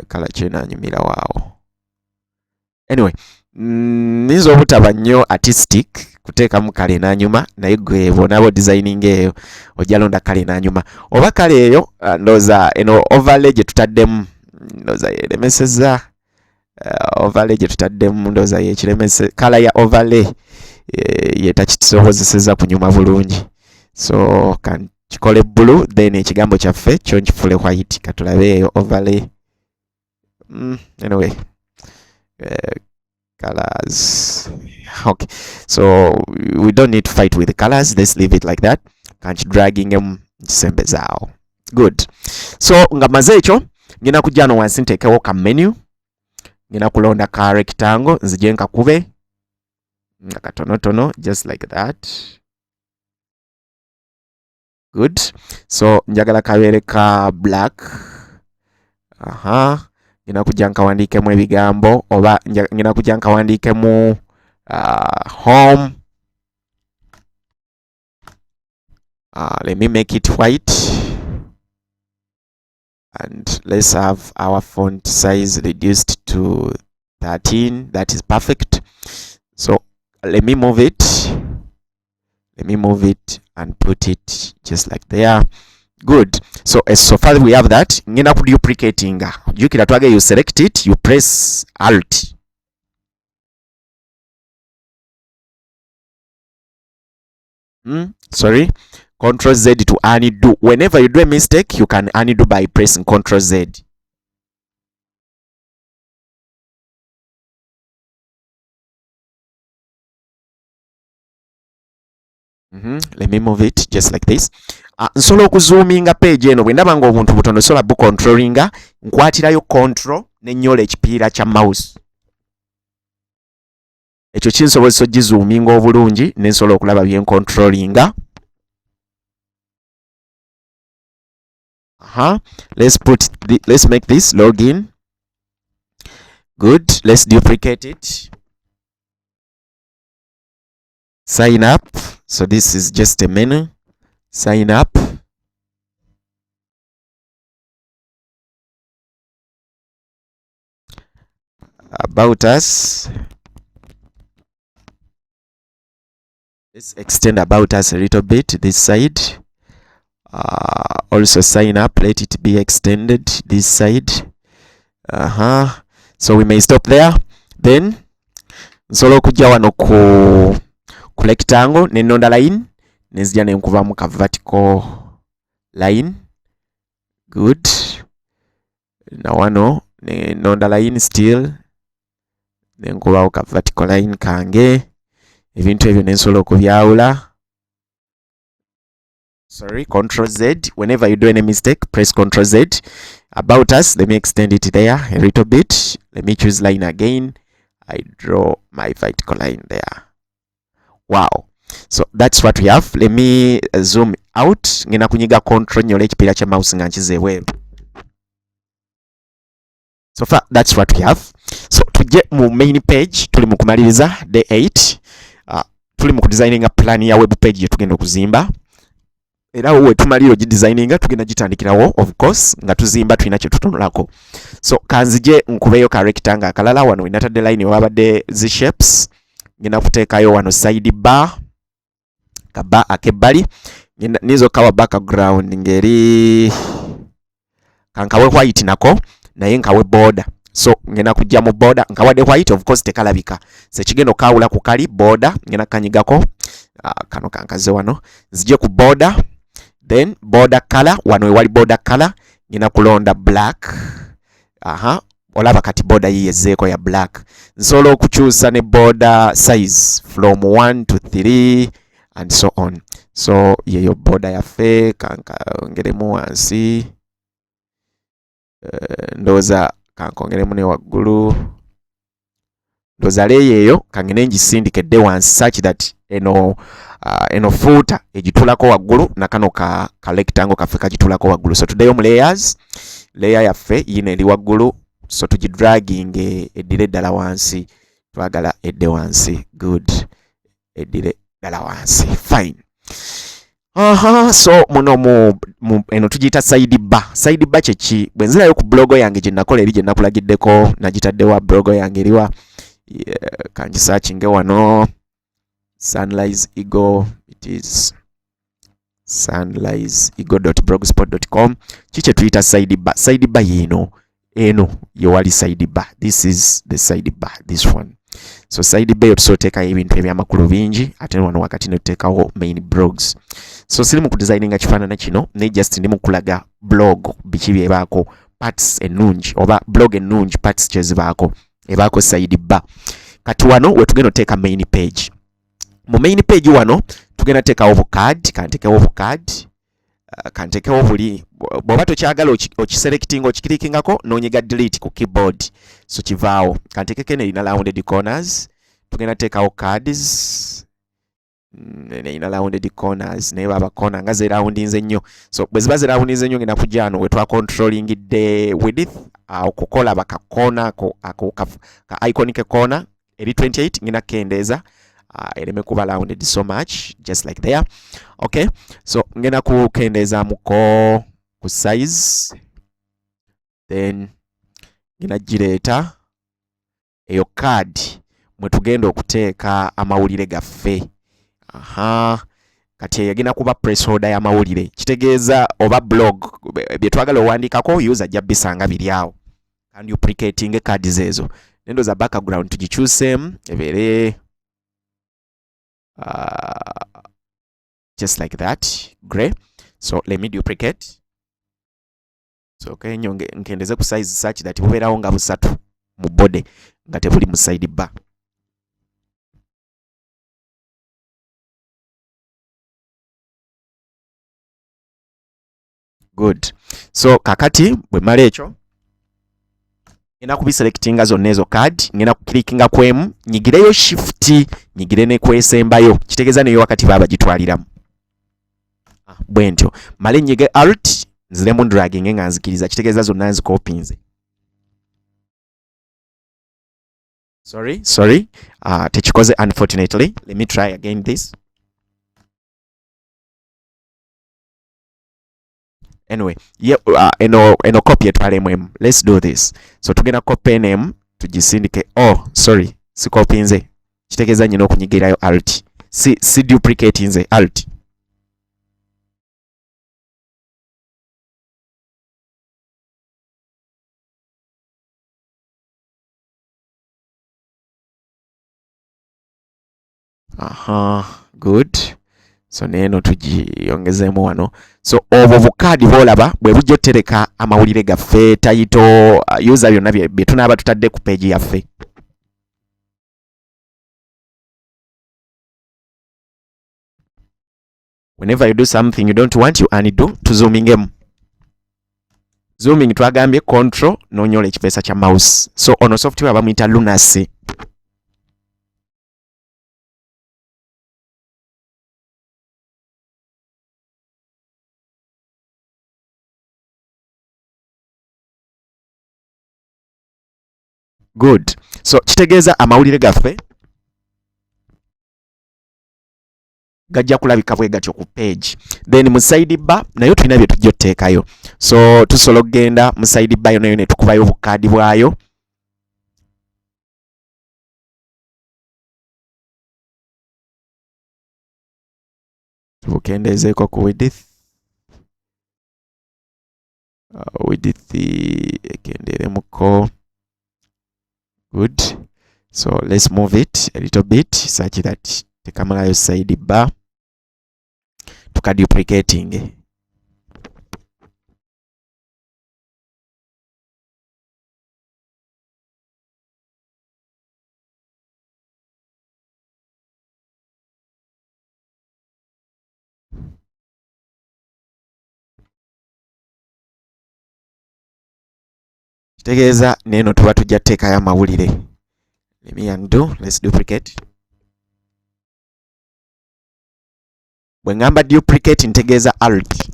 Color kyenanyumira waawo. Anyway, nizo obutaba nnyo artistic kuteekamu kale enanyuma, naye gwe bonaabo designing eyo ojja londa kale enanyuma. Oba kale eyo ndoza eno overlay gye tutaddemu ndoza yeremeseza. Overlay gye tutaddemu ndoza yekiremese. Kala ya overlay yetakisobozeseza kunyuma bulungi. So kan kikole blue, then ekigambo kyaffe kyo nkifule white. Katulabe eyo overlay. Anyway, colors. Okay, so we don't need to fight with the colors. Let's leave it like that. Kanchi dragging them sembezao. Good. So nga maze ekyo ngina kujja no wansi ntekewo ka menu. Ngina kulonda ka rectangle nzije nkakube nga katonotono just like that. Good. So njagala kabeere ka black. Ngina kujja nkawandikemu ebigambo oba ngina kujja nkawandikemu home. Let me make it white. And let's have our font size reduced to 13. That is perfect. So let me move it. Let me move it and put it just like there. Good. So so far we have that. Ngina ku duplicating. Jukira twage you select it, you press Alt. Sorry. Ctrl Z to undo. Whenever you do a mistake, you can undo by pressing Ctrl Z. Let me move it just like this. Nsobola okuzoominga page eno bwe ndaba nga obuntu butono sola bu controllinga nkwatirayo control nenyola ekipiira kya mouse. Ekyo kinsobozesa ogizoominga obulungi nensobola okulaba bye controllinga. Let's make this login. Good. Let's duplicate it. Sign up. So this is just a menu. Sign up. About us. Let's extend about us a little bit this side. Also sign up, let it be extended this side. So we may stop there. Then nsolo kujja wano ku rectangle nenonda line nezija nenkuva mu ka vertical line. Good. Na wano nenonda line still nenkuva ka vertical line kange. Ebintu ebyo nensolo kubyawula. Sorry, Ctrl Z. Whenever you do any mistake, press Ctrl Z. About us, let me extend it there a little bit. Let me choose line again. I draw my vertical line there. Wow. So that's what we have. Let me zoom out. Ngina kunyiga control nyole ekipiira kya mouse nga nkize weeru. So far, that's what we have. So tujje mu main page. Tuli mu kumaliriza day 8. Tuli mu kudesigninga plan ya web page ye tugenda okuzimba. Era we tumaliro designinga tugenda gitandikirawo of course nga tuzimba tulina kye tutunulako. So kanzije nkubeyo ka rectangle akalala wano inatadde line wabadde zi shapes. Ngina kuteekayo wano side bar kaba akebbali nizo kawa background ngeri kankawe white nako naye nkawe border. So ngena kujja mu border nkawadde white of course tekalabika. Se kigendo kawula ku kali border ngena kanyigako kano kankaze wano nzije ku border. Then border color wano wali border color ngina kulonda black. Olaba kati border yiyezeeko ya black. Nsobola okukyusa ne border size from 1 to 3 and so on. So yeyo border yaffe kanka ongeremu wansi. Ndoza kankongeremu ne waggulu. Ndoza leyeyo kangene ngisindikedde wansi such that eno footer ejitulako waggulu nakano ka rectangle kaffe kagitulako waggulu. So tuddeyo mu layers. Layer yaffe yino eri waggulu. So tugidragging edire ddala wansi twagala edde wansi. Good. Eddire ddala wansi. Fine. So muno eno tugiyita side bar. Side bar kyeki? Bwe nzirayo ku blogo yange gye nakola eri gye nakulagiddeko, nagitaddewa blogo yange eriwa. Kangisearchinge wano. Sunrise Eagle. It is sunriseeagle.blogspot.com. Kiki tuyita side bar? Side bar yino eno yewali side bar. This is the side bar, this one. So side bar tusoteeka ebintu ebyamakulu bingi ate wano wakati ne tuteekawo main blogs. So siri mu kudesigninga kifaanana kino ne just ndi mu kulaga blog biki byebaako parts ennungi oba blog ennungi parts kyezibaako ebaako side bar. Kati wano we tugenda oteeka main page. Mu main page wano tugenda teekawo obukad, kantekewo obukad, kantekewo buli bw'oba tokyagala okiselectinga okiklikingako n'onyiga delete ku keyboard so kivaawo. Kantekeko nerina rounded corners, tugenda teekawo cards nerina rounded corners naye baba corner nga zeroundinze nnyo. So bwe ziba zeroundinze nnyo ngenda kujja wano we twa controllingidde width okukola bakakona ka icon ke corner eri 28 ngina kendeeza ereme kuba rounded so much just like there. Okay, so ngena kukendeza muko ku size, then ngina gireta eyo card mwe tugenda okuteeka amawulire gaffe. Kati yagina kuba press holder ya mawulire, kitegeeza oba blog bye twagala owandiikako user ajja bisanga biri awo. And duplicating cards ezo nendo za background tugikyuseemu ebeere just like that, grey. So let me duplicate. So okay, nkendeze ku size such that bubeerawo nga busatu mu body nga tebuli mu side bar. Good. So kakati bwe mala ekyo ngenda kubiselectinga zonna ezo card, ngenda kukilikinga kwemu, nyigireyo shift, nyigire ne kwesembayo, kitegeeza neyo wakati baba gitwaliramu. Bwe ntyo male nyige alt nziremu dragging nga nzikiriza, kitegeeza zonna nzikopinze. Sorry, tekikoze unfortunately. Let me try again this. Anyway, yeah, eno copy etwalemu. Let's do this. So tugenda copy name tugisindike. Oh, sorry, si copy nze. Kitegeeza nyina okunyigirayo alt. Si duplicate nze alt. Good. So neno tugiyongezeemu wano. So obwo bukadi bolaba bwe bujja otereka amawulire gaffe, title, user byonna bye tunaaba tutadde ku page yaffe. Whenever you do something you don't want, you undo to zoomingemu. Zooming twagambye control n'onyola ekipeesa kya mouse. So ono software bamuyita Lunacy. Good. So kitegeeza amawulire gaffe gajja kulabika bwe gatyo ku page. Then mu side bar nayo tulina bye tujja oteekayo. So tusobola okugenda mu side bar nayo ne tukubayo obukadi bwayo. Tubukendeezeeko ku width. Width ekendeeremuko. Good. So let's move it a little bit such that tekamalayo side bar tukaduplicating. Kitegeeza neno tuba tujja teekayo amawulire. Let me undo. Let's duplicate. Bwe ngamba duplicate ntegeeza alt.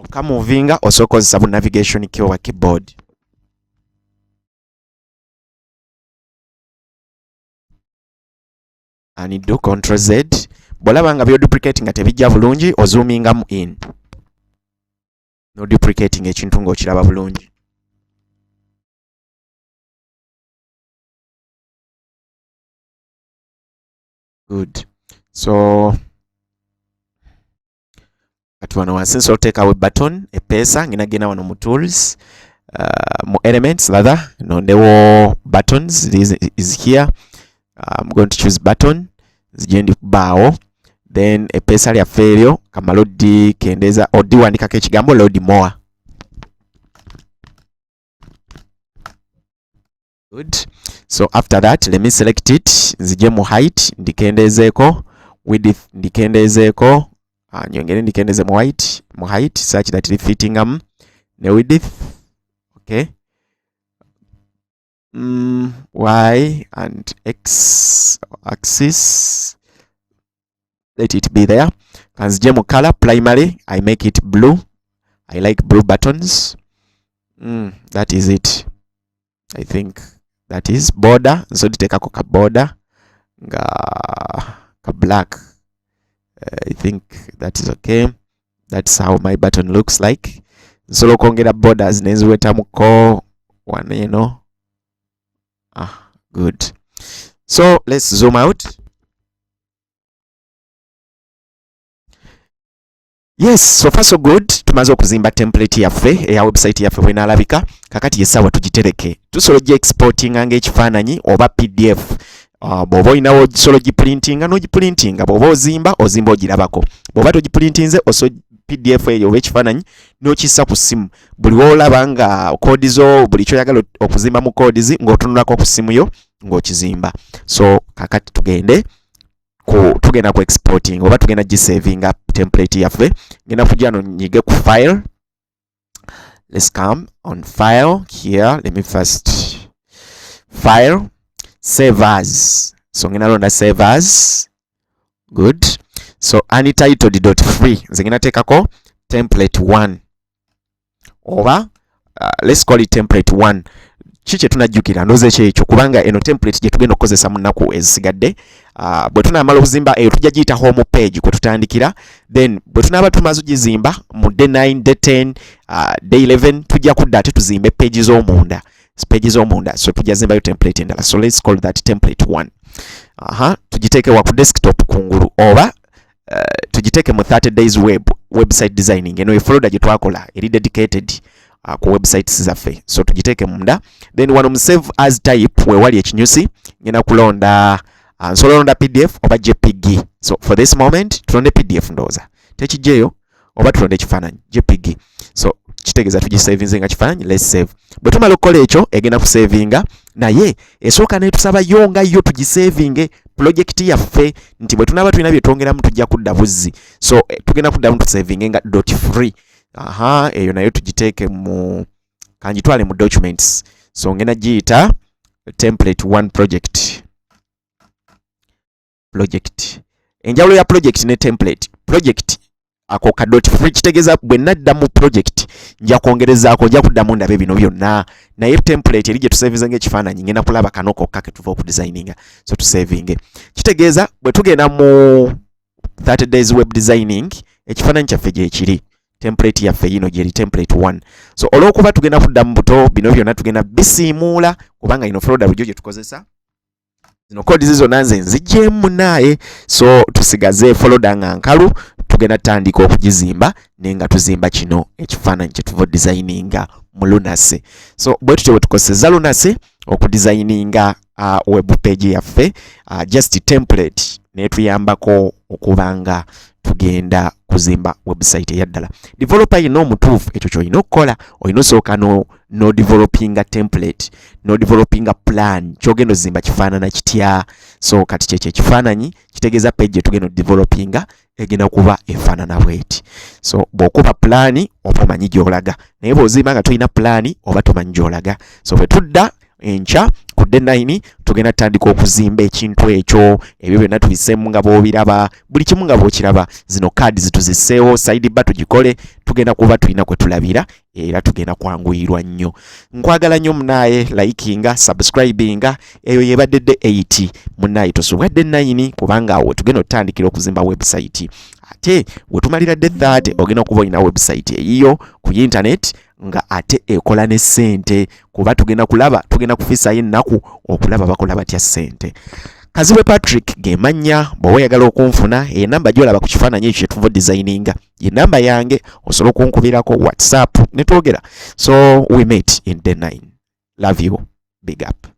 okamuvinga osooka kozesa bu navigation key oba keyboard. And do Ctrl Z. Bwolaba nga byo duplicating nga tebijja bulungi ozoomingamu in. No duplicating ekintu ng'okiraba bulungi. Good. So kati wano wansi nsobola oteekawo button epeesa ngina genda wano mu tools mu elements rather nondewo buttons is here. I'm going to choose button zigendi kubaawo, then epeesa lyaffe eryo kamala odikendeza odiwandikako ekigambo load more. Good. So after that let me select it, nzije mu height ndikendezeeko, width ndikendezeeko, nyongere ndikendeze mu height such that it fitting ne width. Okay. Y and X axis, let it be there. Kanzije mu color primary I make it blue. I like blue buttons. That is it. I think that is border. So ditekako ka border nga ka black. I think that is okay. That's how my button looks like. Solo kongera borders nenziweta muko one, you know. Good. So let's zoom out. Yes, so far so good. Tumaze okuzimba template yaffe eya website yaffe bwenalabika. Kakati yesawa tugitereke. Tusobola exportinga ng'ekifaananyi oba PDF. Bw'oba olinawo solo giprintinga n'ogiprintinga, bw'oba ozimba ogirabako. Bw'oba togiprintinze PDF eyo oba ekifaananyi n'okissa ku ssimu. Buli woolaba nga koodi zo buli kyoyagala okuzimba mu koodi ng'otunulako ku ssimu yo ng'okizimba. So kakati tugenda ku exporting oba tugenda gisavinga template yaffe. Ngenda kujja no nyige ku file. Let's come on file here. Let me first file save as. So ngenda londa save as. Good. So untitled.free nze ngenda tekako template 1 oba let's call it template 1. Kiche tunajjukira ndoze ekyo kubanga eno template gye tugenda okukozesa mu nnaku ezisigadde. Bwe tunamala okuzimba eyo tujja giyita home page kwe tutandikira, then bwe tunaaba tumaze ogizimba mu day 9 day 10 day 11 tujja kudda ate tuzimbe pages z'omunda. So tujja zimbayo template endala. So let's call that template 1. Tugiteeke wa ku desktop kungulu oba tugiteeke mu 30 days website designing. Eno folder gye twakola eri dedicated ku websites zaffe. So tugiteeke munda, then wano mu save as type we wali ekinyusi ngenda kulonda nsobola londa PDF oba JPG. So for this moment tulonde PDF ndooza tekijjeyo oba tulonde ekifaananyi JPG. So kitegeeza tugisavinze nga kifaananyi. Let's save. Bwe tumala okukola ekyo egenda kusavinga naye esooka netusaba yo nga yo tugisavinge project yaffe nti bwe tunaba tulina bye twongeramu tujja kudda buzzi. So tugenda kuddamu tusavinge nga .free. Eyo nayo tugiteeke mu kanjitwale mu documents. So ngenda giyita template 1 project. Enjawulo ya project ne template. Project ako ka .free kitegeeza bwe nadda mu project nja kwongerezaako nja kuddamu ndabe bino byonna, naye template eri gye tusavinze ng'ekifaananyi ngenda kulaba kano kokka ke tuva okudesigninga. So tusavinge. Kitegeeza bwe tugenda mu 30 days web designing ekifaananyi kyaffe gye kiri. Template yaffe yino gyeri template 1. So olw'okuba tugenda kudda mu buto bino byonna tugenda bisiimuula kubanga ino folder bulijjo gye tukozesa. Zino kodi zizonna nze nziggyemu naye. So tusigaze folder nga nkalu tugenda tandika okugizimba nenga tuzimba kino ekifaananyi kye tuva designinga mu Lunase. So bwe tutyo bwe tukozesa Lunase okudesigninga web page yaffe. Just template netuyambako okubanga tugenda kuzimba website eyaddala. Developer yino omutuufu ekyo ky'olina okukola olina osooka no developinga template, no developinga plan kyogenda ozimba kifaanana kitya. So kati kyekyo ekifaananyi kitegeeza page gye tugenda developinga egenda kuba efaanana bweti. So bw'okuba plan oba omanyi gy'olaga, naye bw'ozimba nga tolina plan oba tomanyi gy'olaga. So bwe tudda enkya ku day 9 tugenda tandika okuzimba ekintu ekyo, ebyo byonna tubisemu nga bw'obiraba, buli kimu nga bw'okiraba. Zino kaadi zituziseewo side bar tugikole, tugenda kuba tulina kwe tulabira era tugenda kwanguyirwa nnyo. Nkwagala nnyo munaye, likinga, subscribinga, eyo yebadde day 8 munaye tosubwa day 9 kubanga awo tugenda otandikira okuzimba website. Ate wetumalira day 30 ogenda okuba olina website eyiyo ku internet nga ate ekola ne sente, kuba tugenda kufisayo ennaku okulaba bakola batya sente. Kaziwe Patrick gemanya bw'oyagala okunfuna enamba gy'olaba ku kifaananyi ekyo kye tuva designinga ye namba yange, osobola okunkubirako WhatsApp ne twogera. So we meet in day 9. Love you. Big up.